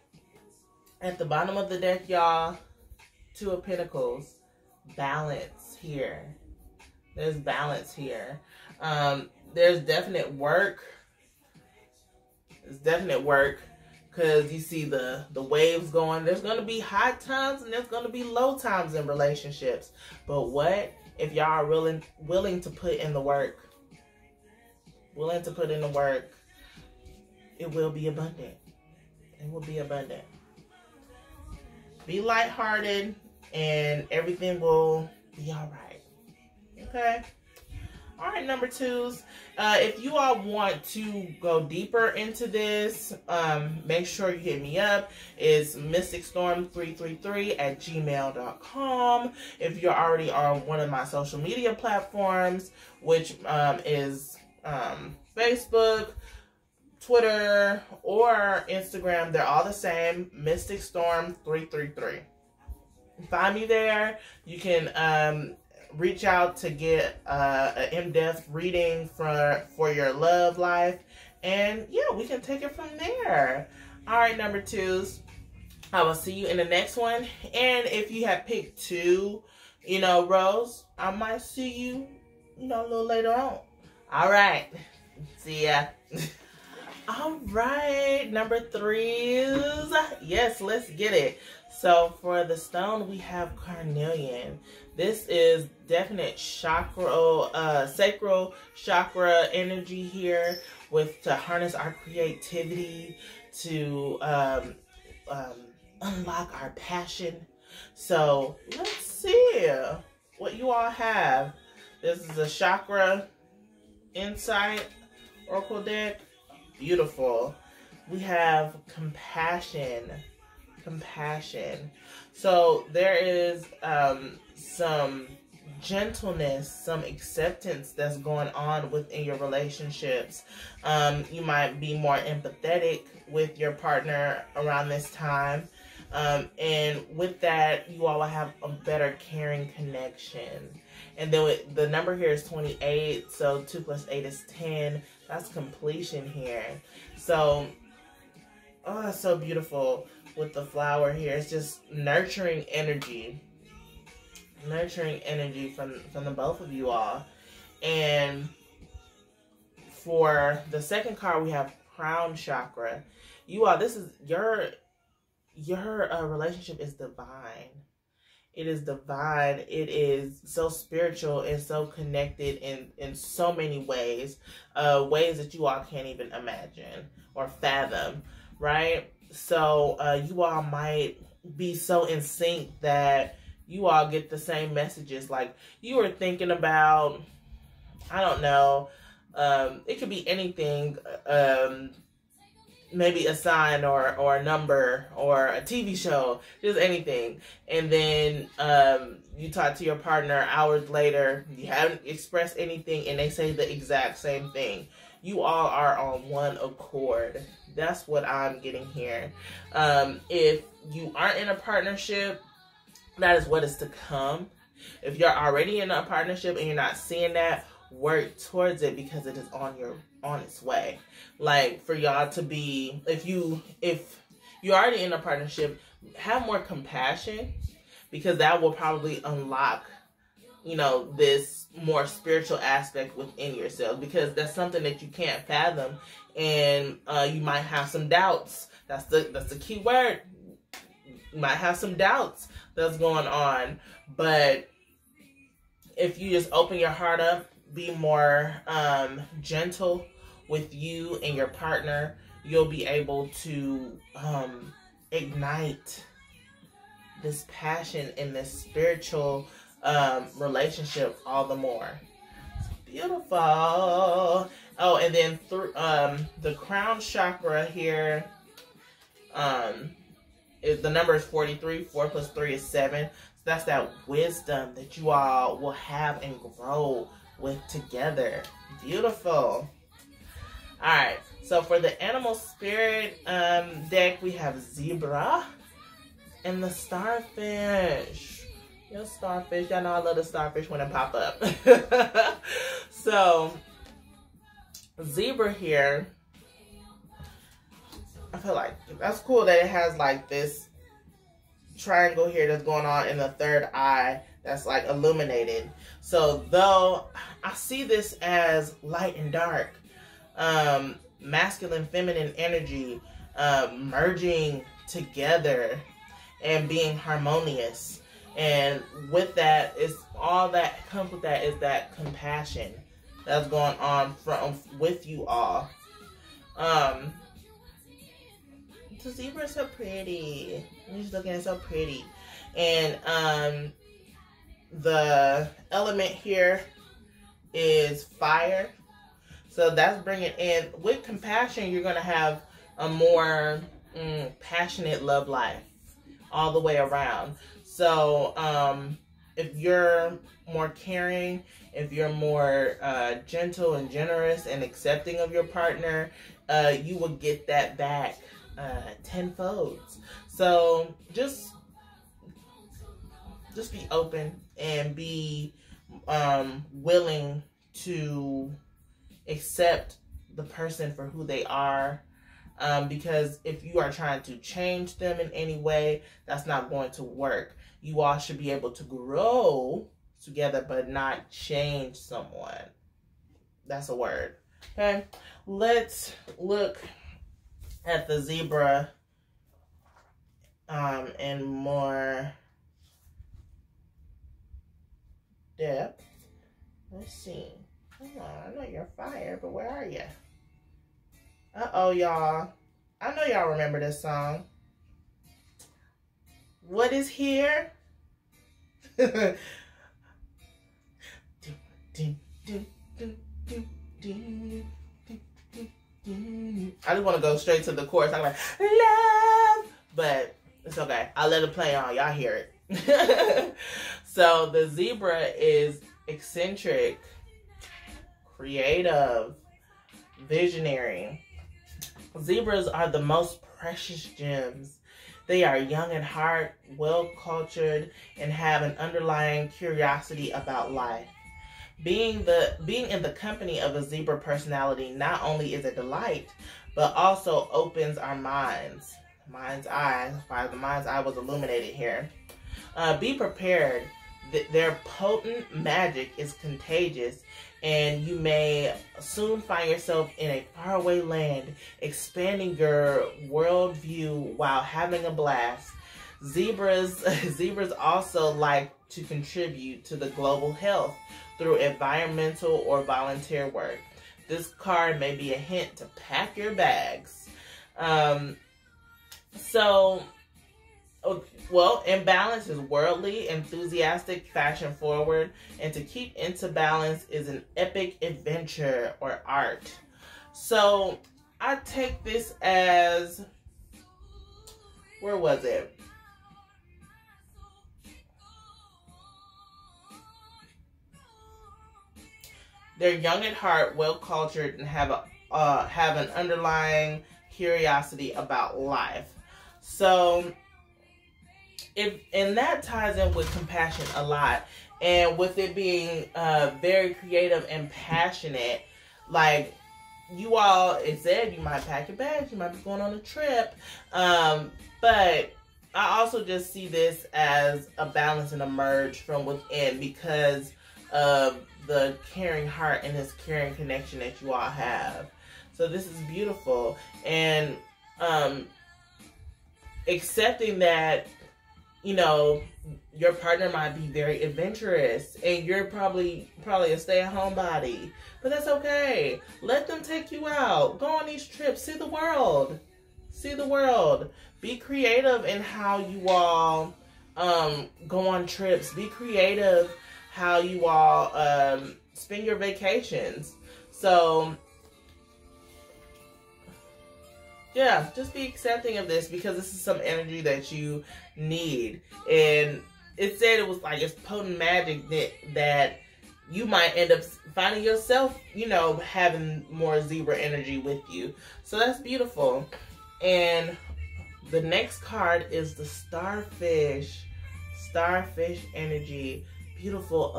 at the bottom of the deck, y'all, 2 of Pentacles. Balance here. There's balance here. There's definite work. There's definite work, because you see the waves going. There's going to be high times and there's going to be low times in relationships. But what if y'all are willing to put in the work? Willing to put in the work. It will be abundant. It will be abundant. Be lighthearted and everything will be all right. Okay? All right, number 2s. If you all want to go deeper into this, make sure you hit me up. It's mysticstorm333@gmail.com. If you're already on one of my social media platforms, which is Facebook, Twitter, or Instagram, they're all the same, mysticstorm333. Find me there. You can reach out to get an in-depth reading for your love life, and yeah, we can take it from there. All right, number 2s, I will see you in the next one. And if you have picked 2 rows, I might see you a little later on. All right, see ya. All right, number 3s. Yes, let's get it. So for the stone, we have carnelian. This is definite chakra, sacral chakra energy here, to harness our creativity, to unlock our passion. So let's see what you all have. This is a chakra insight oracle deck. Beautiful. We have compassion. So there is some gentleness, some acceptance that's going on within your relationships. You might be more empathetic with your partner around this time. And with that, you all will have a better caring connection. And then the number here is 28. So 2 + 8 is 10. That's completion here. So Oh, that's so beautiful with the flower here. It's just nurturing energy. Nurturing energy from the both of you all. And for the second card, we have crown chakra. You all, this is your relationship is divine. It is divine. It is so spiritual and so connected in so many ways, ways that you all can't even imagine or fathom, right? So you all might be so in sync that you all get the same messages. Like you were thinking about, I don't know, it could be anything, maybe a sign or a number or a TV show, just anything. And then you talk to your partner hours later, you haven't expressed anything, and they say the exact same thing. You all are on one accord. That's what I'm getting here. If you aren't in a partnership, that is what is to come. If you're already in a partnership and you're not seeing that, work towards it, because it is on its way. Like for y'all to be, if you're already in a partnership, have more compassion, because that will probably unlock, you know, this more spiritual aspect within yourself, because that's something that you can't fathom, and you might have some doubts. That's the key word. You might have some doubts that's going on, but if you just open your heart up, be more gentle with you and your partner, you'll be able to ignite this passion in this spiritual relationship all the more. It's beautiful. Oh, and then through the crown chakra here, the number is 43. 4 plus 3 is 7. So that's that wisdom that you all will have and grow with together. Beautiful. Alright, so for the animal spirit deck, we have zebra and the starfish. Your starfish, y'all know I love the starfish when it pop up. So zebra here, I feel like that's cool that it has like this triangle here that's going on in the third eye that's like illuminated. So though I see this as light and dark, masculine, feminine energy merging together and being harmonious. And with that, is all that comes with that is that compassion that's going on with you all. The zebra is so pretty. I'm just looking at it, so pretty. And the element here is fire. So that's bringing in, with compassion, you're going to have a more passionate love life all the way around. So if you're more caring, if you're more gentle and generous and accepting of your partner, you will get that back tenfold. So just be open and be willing to accept the person for who they are, because if you are trying to change them in any way, that's not going to work. You all should be able to grow together but not change someone. That's a word. Okay, let's look at the zebra in more depth. Let's see. Come on, I know you're fire, but where are you? Uh-oh, y'all. I know y'all remember this song. What is here? I just want to go straight to the chorus. I'm like, love, but it's okay. I'll let it play on. Y'all hear it. So the zebra is eccentric, creative, visionary. Zebras are the most precious gems. They are young at heart, well-cultured, and have an underlying curiosity about life. Being in the company of a zebra personality not only is a delight, but also opens our mind's eye. Why the mind's eye was illuminated here. Be prepared. Their potent magic is contagious, and you may soon find yourself in a faraway land, expanding your worldview while having a blast. Zebras also like to contribute to the global health through environmental or volunteer work. This card may be a hint to pack your bags. Imbalance is worldly, enthusiastic, fashion forward, and to keep into balance is an epic adventure or art. So I take this as, where was it? They're young at heart, well-cultured, and have an underlying curiosity about life. So, and that ties in with compassion a lot, and with it being very creative and passionate. Like, you all, it said you might pack your bags, you might be going on a trip, but I also just see this as a balance and a merge from within because of the caring heart and this caring connection that you all have. So this is beautiful, and accepting that, you know, your partner might be very adventurous and you're probably a stay-at-home body, but that's okay. Let them take you out. Go on these trips. See the world. See the world. Be creative in how you all go on trips. Be creative how you all spend your vacations. So yeah, just be accepting of this because this is some energy that you need. And it said it was like it's potent magic that you might end up finding yourself, you know, having more zebra energy with you. So that's beautiful. And the next card is the starfish. Starfish energy. Beautiful,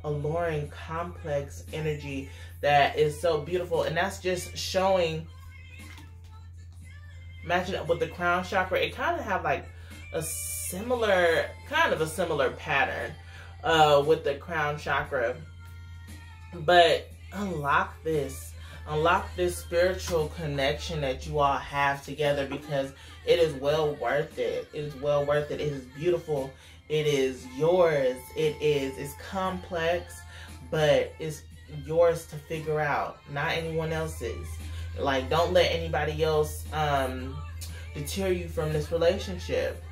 alluring, complex energy that is so beautiful. And that's just showing, matching up with the crown chakra. It kind of have like a similar pattern with the crown chakra. But unlock this spiritual connection that you all have together because it is well worth it. It is well worth it. It is beautiful. It is yours. It's complex, but it's yours to figure out, not anyone else's. Like, don't let anybody else deter you from this relationship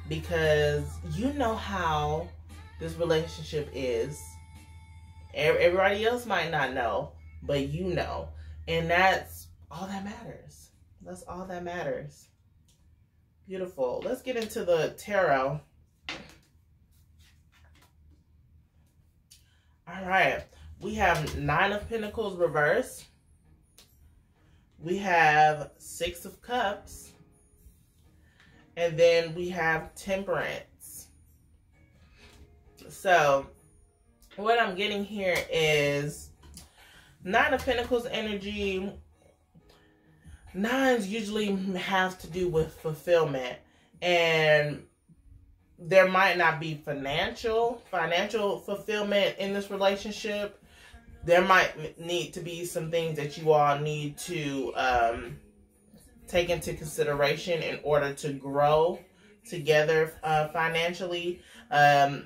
because you know how this relationship is. Everybody else might not know, but you know. And that's all that matters. That's all that matters. Beautiful. Let's get into the tarot. All right. We have 9 of Pentacles reverse. We have 6 of Cups. And then we have Temperance. So, what I'm getting here is 9 of Pentacles energy. 9s usually have to do with fulfillment. And there might not be financial fulfillment in this relationship. There might need to be some things that you all need to take into consideration in order to grow together financially. Have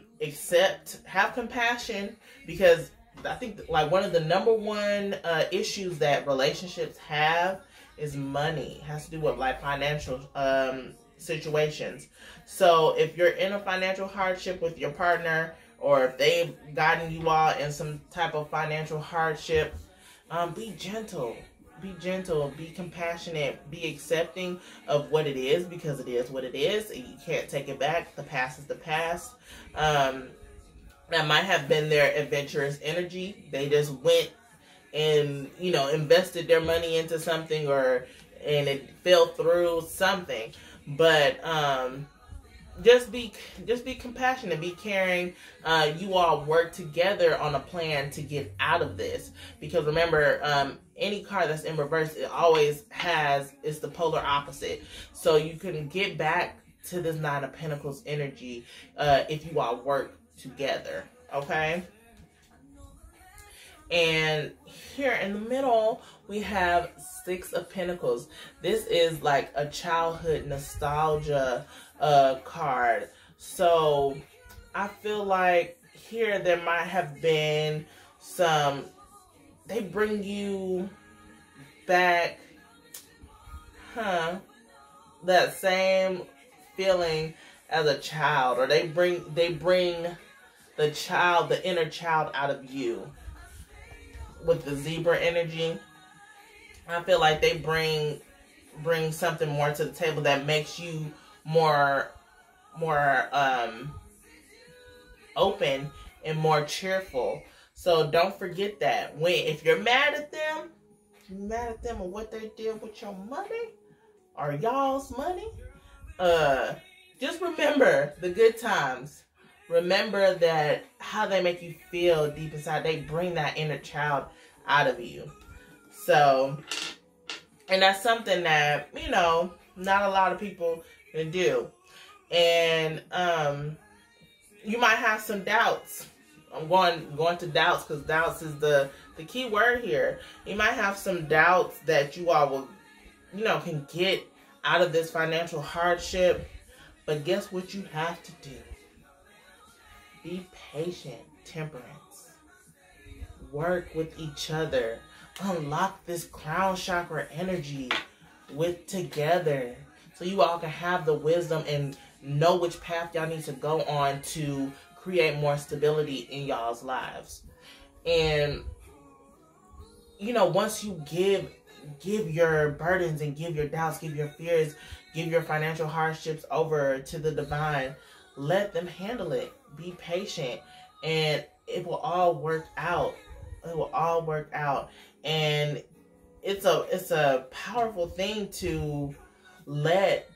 compassion, because I think like one of the number one issues that relationships have is money. It has to do with like financial situations. So if you're in a financial hardship with your partner, or if they've gotten you all in some type of financial hardship, be gentle. Be gentle, be compassionate, be accepting of what it is, because it is what it is, and you can't take it back. The past is the past. That might have been their adventurous energy. They just went and, you know, invested their money into something, and it fell through something. But just be compassionate, be caring. You all work together on a plan to get out of this, because remember, any card that's in reverse, it always it's the polar opposite. So you can get back to this Nine of Pentacles energy if you all work together, okay? And here in the middle, we have Six of Pentacles. This is like a childhood nostalgia card. So I feel like here there might have been some, they bring you back, that same feeling as a child, or they bring the child, the inner child out of you. With the zebra energy, I feel like they bring something more to the table that makes you more open and more cheerful. So don't forget that. If you're mad at them and what they did with your money or y'all's money, just remember the good times. Remember that how they make you feel deep inside. They bring that inner child out of you. So, and that's something that, you know, not a lot of people can do. And you might have some doubts. I'm going to doubts because doubts is the key word here. You might have some doubts that you all will, you know, can get out of this financial hardship. But guess what you have to do? Be patient, temperance. Work with each other. Unlock this crown chakra energy together. So you all can have the wisdom and know which path y'all need to go on to create more stability in y'all's lives. And, you know, once you give your burdens and give your doubts, give your fears, give your financial hardships over to the divine, let them handle it. Be patient, and it will all work out. It will all work out. And it's a powerful thing to let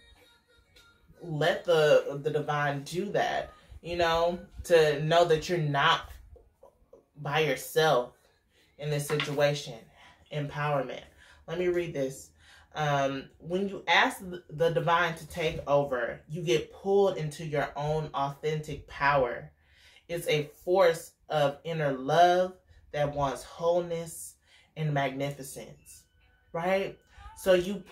the divine do that. You know, to know that you're not by yourself in this situation. Empowerment. Let me read this. When you ask the divine to take over, you get pulled into your own authentic power. It's a force of inner love that wants wholeness and magnificence, right? So you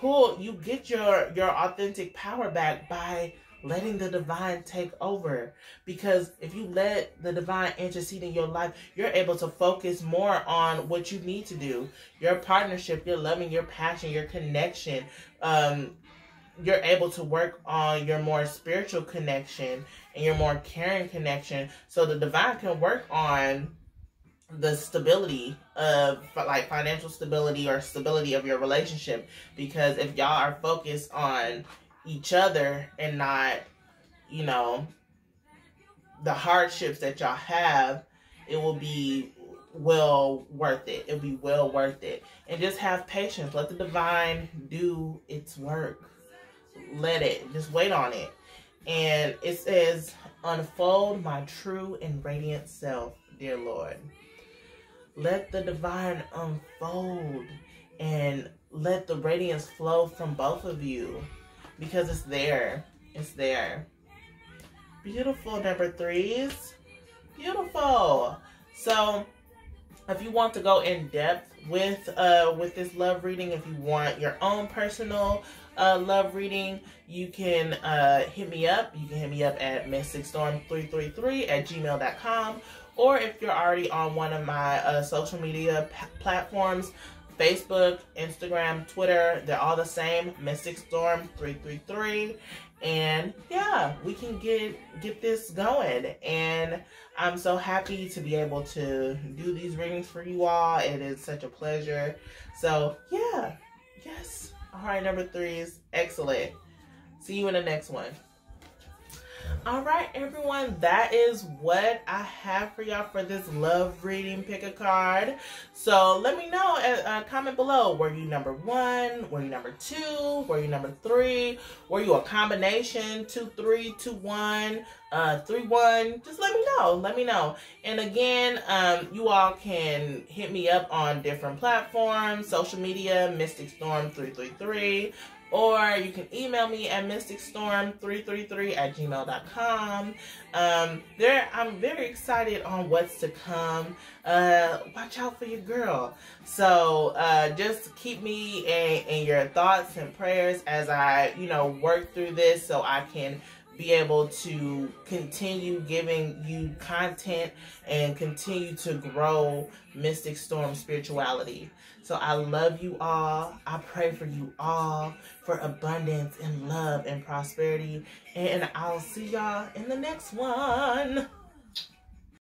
get your authentic power back by letting the divine take over. Because if you let the divine intercede in your life, you're able to focus more on what you need to do. Your partnership, your loving, your passion, your connection. You're able to work on your more spiritual connection and your more caring connection. So the divine can work on the stability of, like, financial stability or stability of your relationship. Because if y'all are focused on each other and not, you know, the hardships that y'all have, it will be well worth it. It'll be well worth it. And just have patience. Let the divine do its work. Let it. Just wait on it. And it says, unfold my true and radiant self, dear Lord. Let the divine unfold and let the radiance flow from both of you. Because it's there. It's there. Beautiful, number threes. Beautiful. So, if you want to go in depth with this love reading, if you want your own personal love reading, you can hit me up. You can hit me up at mysticstorm333@gmail.com. Or if you're already on one of my social media platforms, Facebook, Instagram, Twitter, they're all the same, mysticstorm333. And yeah, we can get this going. And I'm so happy to be able to do these readings for you all. It is such a pleasure. So yeah, yes. All right, number threes, excellent. See you in the next one. All right, everyone, that is what I have for y'all for this love reading. Pick a card. So let me know, comment below. Were you number 1? Were you number 2? Were you number 3? Were you a combination 2-3, 2-1, 3-1? Just let me know. Let me know. And again, you all can hit me up on different platforms, social media, Mystic Storm 333. Or you can email me at mysticstorm333@gmail.com. I'm very excited on what's to come. Watch out for your girl. So just keep me in your thoughts and prayers as I, work through this so I can be able to continue giving you content and continue to grow Mystic Storm spirituality. So I love you all. I pray for you all for abundance and love and prosperity. And I'll see y'all in the next one.